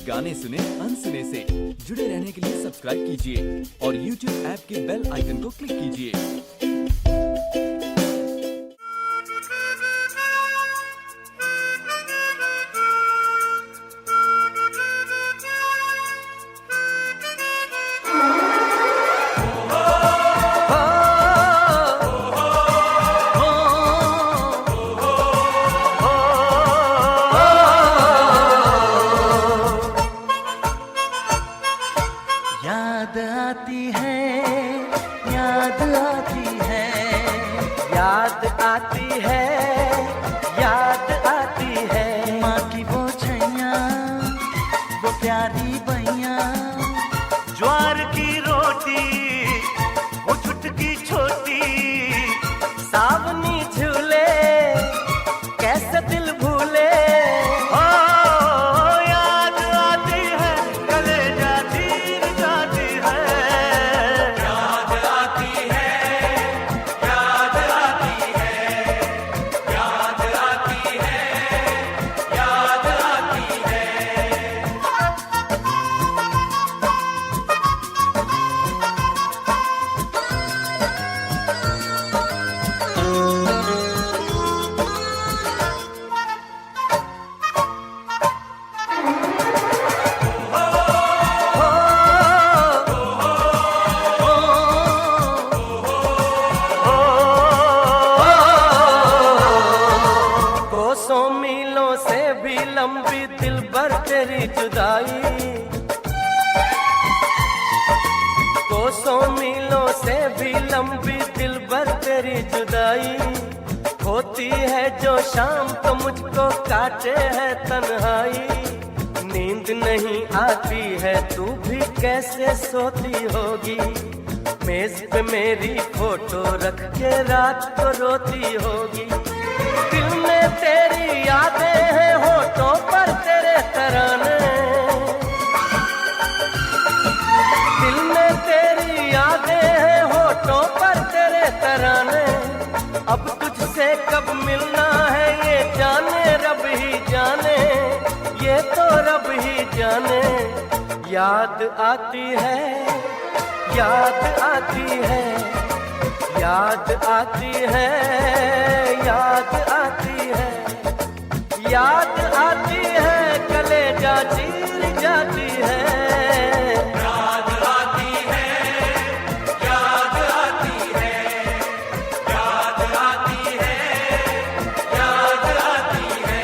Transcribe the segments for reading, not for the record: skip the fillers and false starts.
गाने सुने अनसुने से। जुड़े रहने के लिए सब्सक्राइब कीजिए और YouTube ऐप के बेल आइकन को क्लिक कीजिए। याद आती है, याद आती है, याद आती है, याद आती है। माँ की वो छैया, वो प्यारी बैया, ज्वार की रोटी, वो चुटकी छोटी, सावनी झूले, कैसे दिल भूले। मीलों से भी लंबी दिल भर तेरी जुदाई, कोसों मीलों से भी लंबी दिल भर तेरी जुदाई। होती है जो शाम तो मुझको काटे है तन्हाई। नींद नहीं आती है तू भी कैसे सोती होगी। मेज पे मेरी फोटो रख के रात को रोती होगी। दिल में तेरी यादें हैं, होठों पर तेरे तराने। दिल में तेरी यादें हैं, होठों पर तेरे तराने। अब तुझसे कब मिलना है ये जाने रब ही जाने, ये तो रब ही जाने। याद आती है, याद आती है, याद आती है, याद आती है, याद आती है, कलेजा चीर जाती है। याद आती है, याद आती है, याद आती है, याद आती है।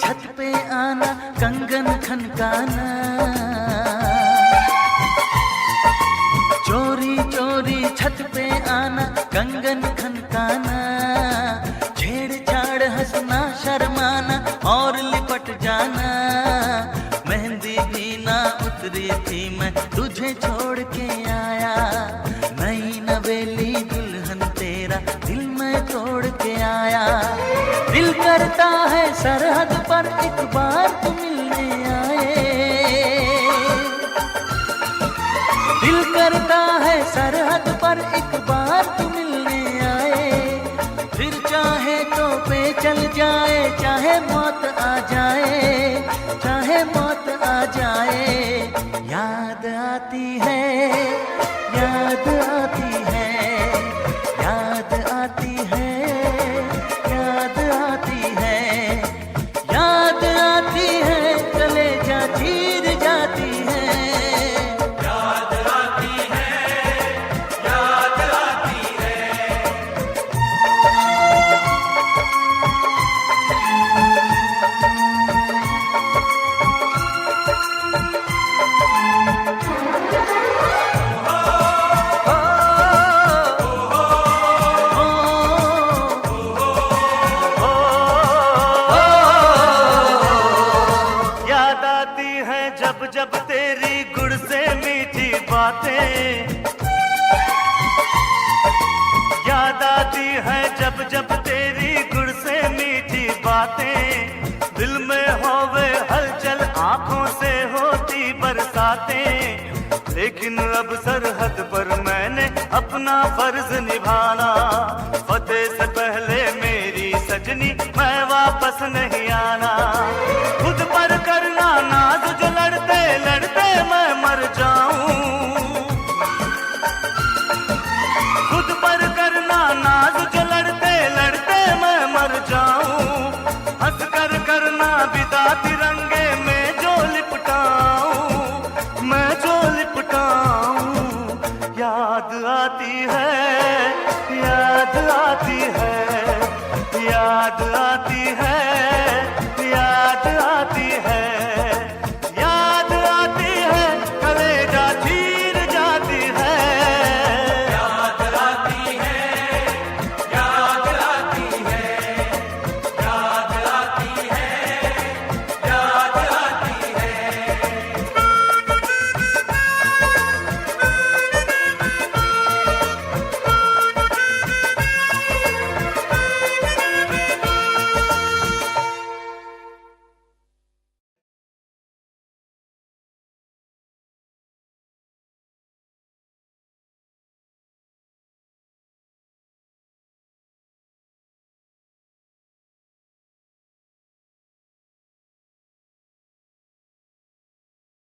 छत पे आना, कंगन खनकाना, चोरी चोरी छत पे आना, कंगन खनकाना, छेड़छाड़ हंसना शर्माना और लिपट जाना। मेहंदी भी ना उतरी थी मैं तुझे छोड़ के आया। नई नवेली दुल्हन तेरा दिल मैं तोड़ के आया। दिल करता है सरहद पर एक बार तू मिलने आए। दिल करता है सरहद पर एक बार तू मिलने आए। फिर चाहे तो पे चल जाए, चाहे मौत आ जाए, चाहे मौत आ जाए। याद आती है, याद आती है, याद आती है, याद आती है, याद आती है, कलेजा चीर जाती है। याद आती है, याद आती है। Oh बातें याद आती है जब जब तेरी गुड़ से मीठी बातें। दिल में होवे हलचल आंखों से होती बरसातें। लेकिन अब सरहद पर मैंने अपना फर्ज निभाना। फतेह से पहले मेरी सजनी मैं वापस नहीं आना। खुद पर करना नाज जो लड़ते लड़ते मैं मर जाऊं। खुद पर करना नाज जो लड़ते लड़ते मैं मर जाऊं। हंस कर करना विदा तिरंगे में जो लिपटाऊं। मैं जो लिपटाऊं। याद आती है, याद आती है, याद आती है।